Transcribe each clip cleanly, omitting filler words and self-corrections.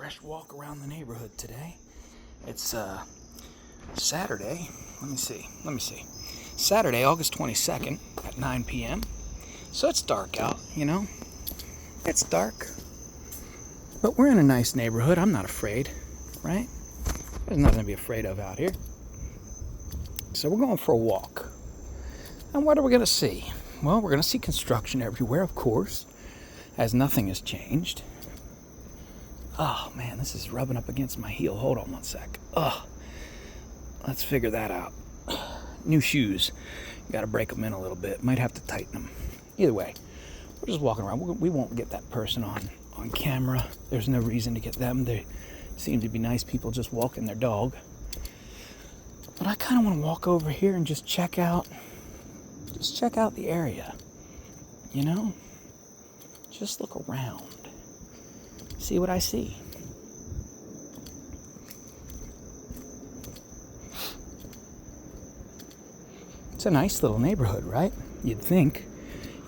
fresh walk around the neighborhood today. It's Saturday. Let me see. Saturday, August 22nd at 9 p.m. So it's dark out, you know. It's dark. But we're in a nice neighborhood. I'm not afraid, right? There's nothing to be afraid of out here. So we're going for a walk. And what are we going to see? Well, we're going to see construction everywhere, of course, as nothing has changed. Oh, man, this is rubbing up against my heel. Hold on one sec. Let's figure that out. New shoes. Got to break them in a little bit. Might have to tighten them. Either way, we're just walking around. We won't get that person on camera. There's no reason to get them. They seem to be nice people just walking their dog. But I kind of want to walk over here and just check out the area. You know? Just look around. See what I see. It's a nice little neighborhood, right? You'd think.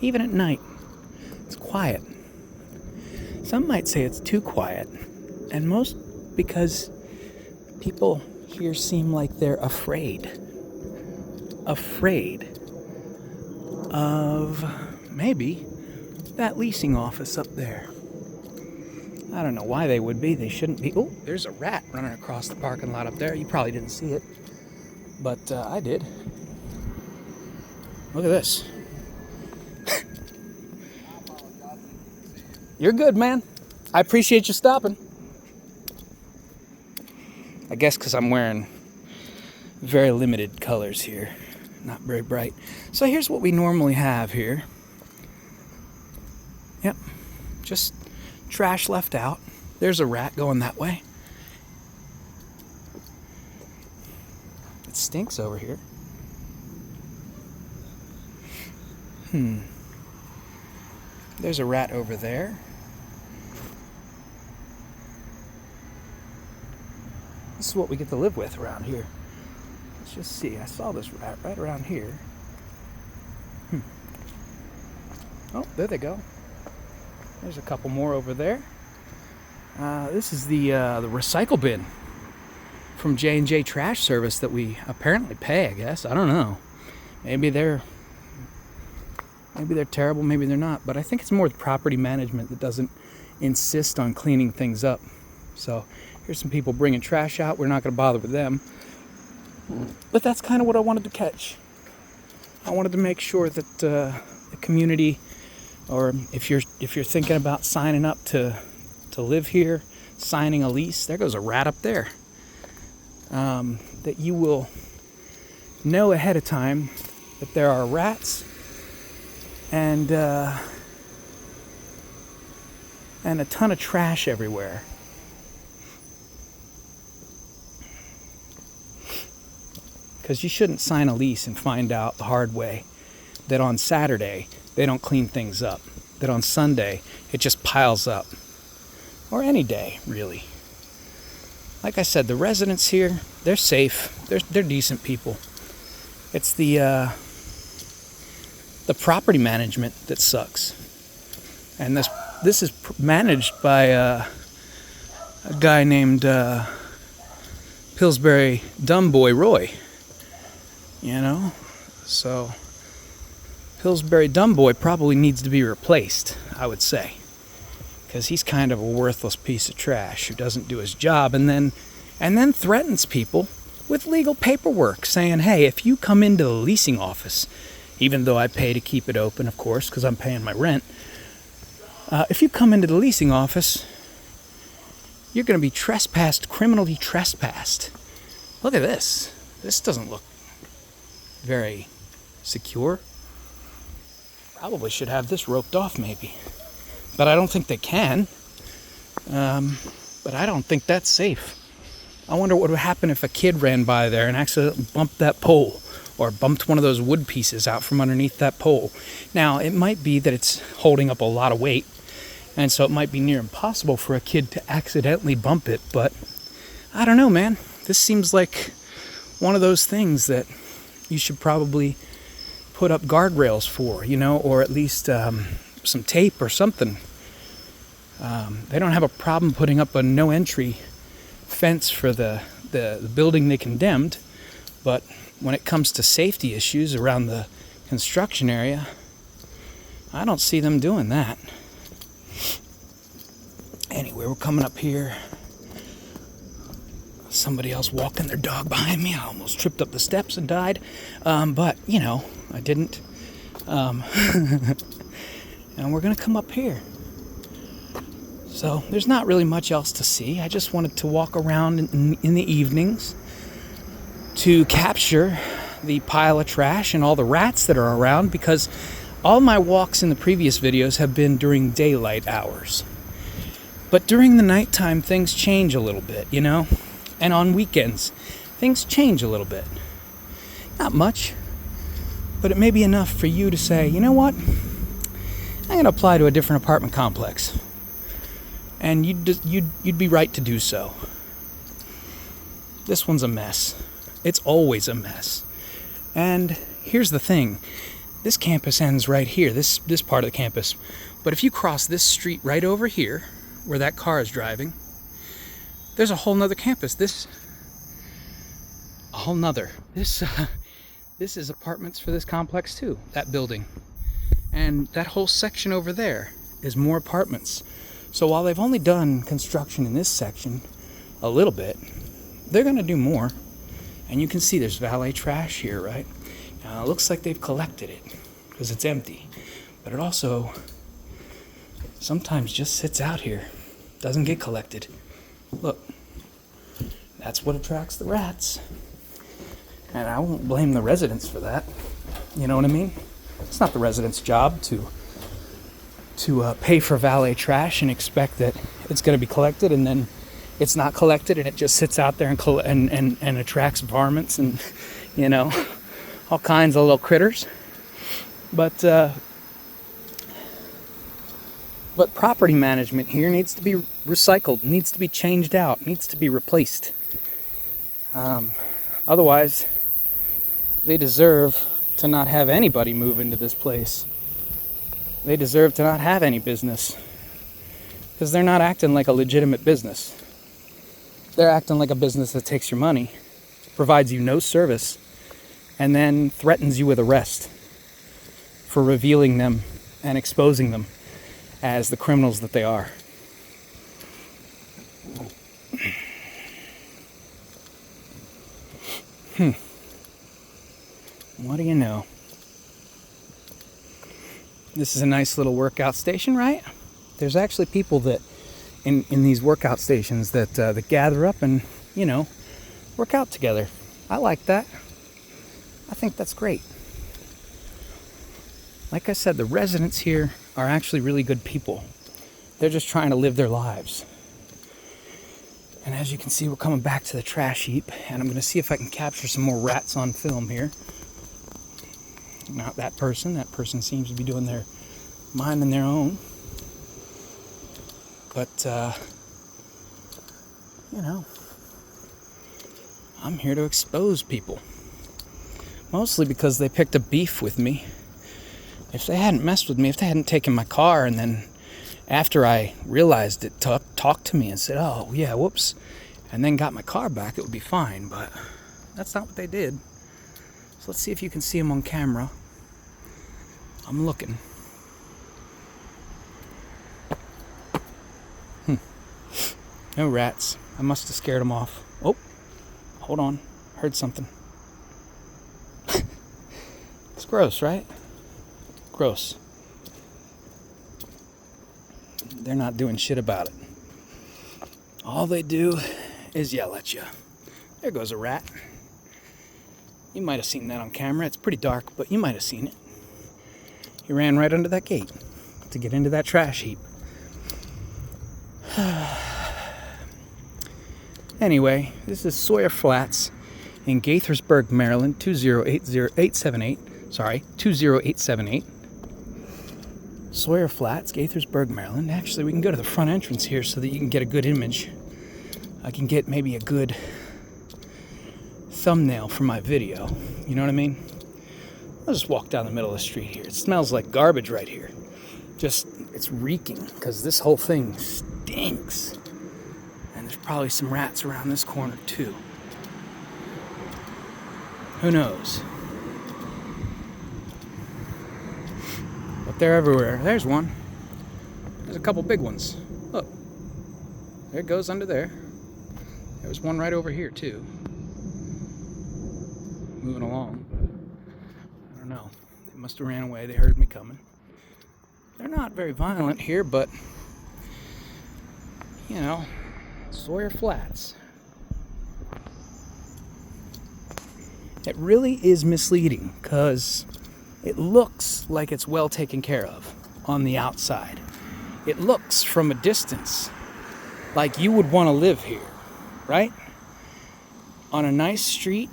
Even at night, it's quiet. Some might say it's too quiet. And most because people here seem like they're afraid. Afraid of maybe that leasing office up there. I don't know why they would be. They shouldn't be. Oh, there's a rat running across the parking lot up there. You probably didn't see it, but I did. Look at this. You're good, man. I appreciate you stopping. I guess because I'm wearing very limited colors here. Not very bright. So here's what we normally have here. Yep. Just trash left out. There's a rat going that way. It stinks over here. There's a rat over there. This is what we get to live with around here. Let's just see. I saw this rat right around here. Oh, there they go. There's a couple more over there. This is the recycle bin from J&J Trash Service that we apparently pay, I guess. I don't know. Maybe they're terrible, maybe they're not. But I think it's more the property management that doesn't insist on cleaning things up. So here's some people bringing trash out. We're not going to bother with them. But that's kind of what I wanted to catch. I wanted to make sure that the community, or if you're thinking about signing up to live here, signing a lease, there goes a rat up there, that you will know ahead of time that there are rats and a ton of trash everywhere. Because you shouldn't sign a lease and find out the hard way that on Saturday they don't clean things up, that on Sunday it just piles up, or any day really. Like I said, the residents here, they're safe, they're decent people. It's the property management that sucks, and this is managed by a guy named Pillsbury Dumb Boy Roy. You know, so Pillsbury Dumb Boy probably needs to be replaced, I would say, because he's kind of a worthless piece of trash who doesn't do his job, and then threatens people with legal paperwork saying, hey, if you come into the leasing office, even though I pay to keep it open, of course, because I'm paying my rent, if you come into the leasing office, you're going to be criminally trespassed. Look at this. This doesn't look very secure. Probably should have this roped off maybe, but I don't think they can. But I don't think that's safe. I wonder what would happen if a kid ran by there and accidentally bumped that pole, or bumped one of those wood pieces out from underneath that pole. Now, it might be that it's holding up a lot of weight, and so it might be near impossible for a kid to accidentally bump it, but I don't know, man. This seems like one of those things that you should probably put up guardrails for, you know, or at least some tape or something They don't have a problem putting up a no entry fence for the building they condemned, but when it comes to safety issues around the construction area, I don't see them doing that. Anyway, we're coming up here. Somebody else walking their dog behind me. I almost tripped up the steps and died. But, you know, I didn't. And we're going to come up here. So there's not really much else to see. I just wanted to walk around in the evenings to capture the pile of trash and all the rats that are around, because all my walks in the previous videos have been during daylight hours. But during the nighttime, things change a little bit, you know? And on weekends, things change a little bit. Not much, but it may be enough for you to say, you know what? I'm going to apply to a different apartment complex. And you'd be right to do so. This one's a mess. It's always a mess. And here's the thing. This campus ends right here, this part of the campus. But if you cross this street right over here, where that car is driving, there's a whole nother campus. This is apartments for this complex too, that building. And that whole section over there is more apartments. So while they've only done construction in this section a little bit, they're gonna do more. And you can see there's valet trash here, right? It looks like they've collected it because it's empty. But it also sometimes just sits out here, doesn't get collected. Look, that's what attracts the rats. And I won't blame the residents for that. You know what I mean? It's not the residents' job to pay for valet trash and expect that it's going to be collected, and then it's not collected and it just sits out there and attracts varmints and, you know, all kinds of little critters. But property management here needs to be recycled, needs to be changed out, needs to be replaced. Otherwise, they deserve to not have anybody move into this place. They deserve to not have any business, because they're not acting like a legitimate business. They're acting like a business that takes your money, provides you no service, and then threatens you with arrest for revealing them and exposing them as the criminals that they are. What do you know? This is a nice little workout station, right? There's actually people that in these workout stations that gather up and, you know, work out together. I like that. I think that's great. Like I said, the residents here are actually really good people. They're just trying to live their lives. And as you can see, we're coming back to the trash heap, and I'm going to see if I can capture some more rats on film here. Not that person. That person seems to be doing their minding their own. But, you know, I'm here to expose people. Mostly because they picked a beef with me. If they hadn't messed with me, if they hadn't taken my car and then after I realized it, talked to me and said, oh, yeah, whoops, and then got my car back, it would be fine. But that's not what they did. So let's see if you can see them on camera. I'm looking. No rats. I must have scared them off. Oh, hold on. Heard something. It's gross, right? Gross. They're not doing shit about it. All they do is yell at you. There goes a rat. You might have seen that on camera. It's pretty dark, but you might have seen it. He ran right under that gate to get into that trash heap. Anyway, this is Sawyer Flats in Gaithersburg, Maryland, 20878. Sorry, 20878. Sawyer Flats, Gaithersburg, Maryland. Actually, we can go to the front entrance here so that you can get a good image. I can get maybe a good thumbnail for my video. You know what I mean? I'll just walk down the middle of the street here. It smells like garbage right here. it's reeking because this whole thing stinks. And there's probably some rats around this corner too. Who knows? But they're everywhere. There's one. There's a couple big ones. Look. There it goes under there. There was one right over here too. Moving along. I don't know. They must have ran away. They heard me coming. They're not very violent here, but you know, Sawyer Flats. It really is misleading because it looks like it's well taken care of on the outside. It looks from a distance like you would want to live here, right? On a nice street.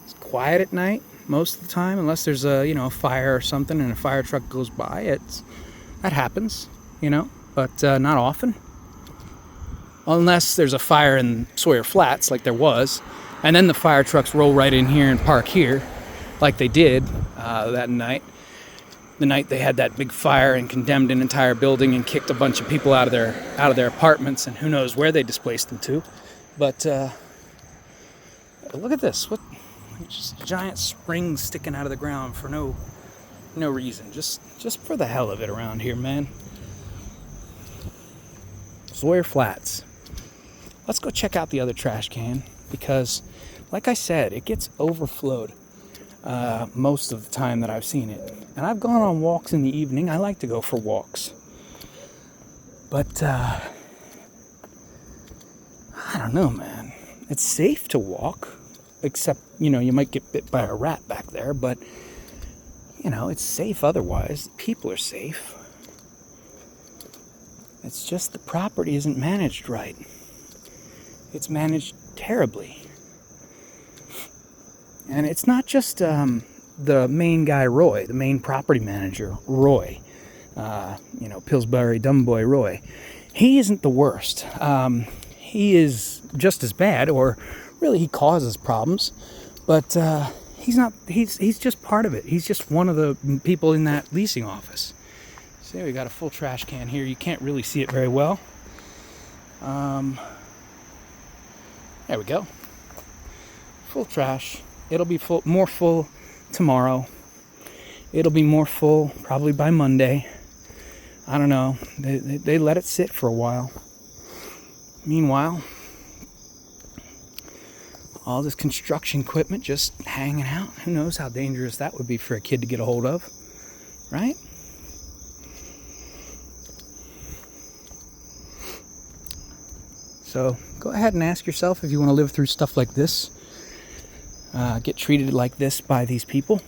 It's quiet at night most of the time, unless there's a fire or something and a fire truck goes by. That happens, but not often. Unless there's a fire in Sawyer Flats, like there was, and then the fire trucks roll right in here and park here, like they did that night. The night they had that big fire and condemned an entire building and kicked a bunch of people out of their apartments, and who knows where they displaced them to. But look at this! What? Just giant springs sticking out of the ground for no reason, just for the hell of it around here, man. Sawyer Flats. Let's go check out the other trash can because, like I said, it gets overflowed most of the time that I've seen it. And I've gone on walks in the evening. I like to go for walks. But, I don't know, man. It's safe to walk, except, you might get bit by a rat back there, but, it's safe otherwise. People are safe. It's just the property isn't managed right. It's managed terribly. And it's not just the main guy, Roy, the main property manager, Roy. Pillsbury Dumb Boy Roy. He isn't the worst. He is just as bad, or really he causes problems. But he's not. He's just part of it. He's just one of the people in that leasing office. See, we got a full trash can here. You can't really see it very well. There we go. Full trash. It'll be more full tomorrow. It'll be more full probably by Monday. I don't know. They let it sit for a while. Meanwhile, all this construction equipment just hanging out. Who knows how dangerous that would be for a kid to get a hold of, right? So go ahead and ask yourself if you want to live through stuff like this. Get treated like this by these people.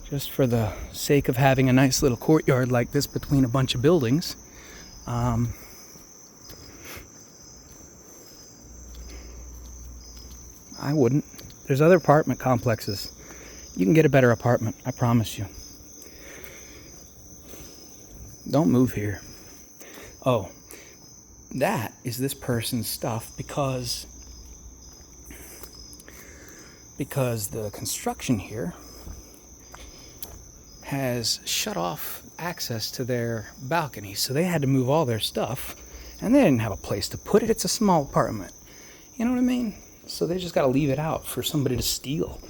Just for the sake of having a nice little courtyard like this between a bunch of buildings. I wouldn't. There's other apartment complexes. You can get a better apartment, I promise you. Don't move here. Oh, that is this person's stuff because the construction here has shut off access to their balcony, so they had to move all their stuff, and they didn't have a place to put it. It's a small apartment. You know what I mean? So they just got to leave it out for somebody to steal.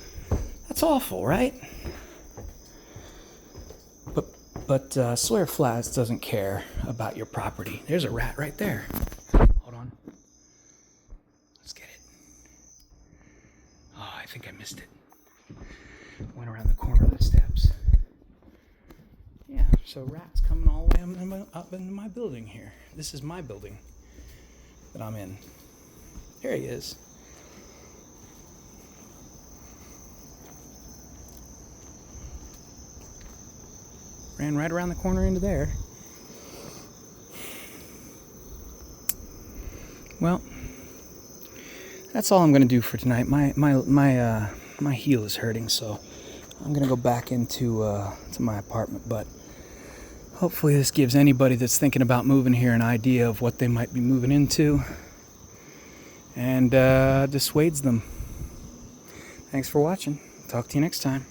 That's awful, right? But Sawyer Flats doesn't care about your property. There's a rat right there. Hold on. Let's get it. Oh, I think I missed it. Went around the corner of the steps. Yeah, so rats coming all the way up into my building here. This is my building that I'm in. There he is. Ran right around the corner into there. Well, that's all I'm going to do for tonight. My heel is hurting, so I'm going to go back into to my apartment. But hopefully this gives anybody that's thinking about moving here an idea of what they might be moving into and dissuades them. Thanks for watching. Talk to you next time.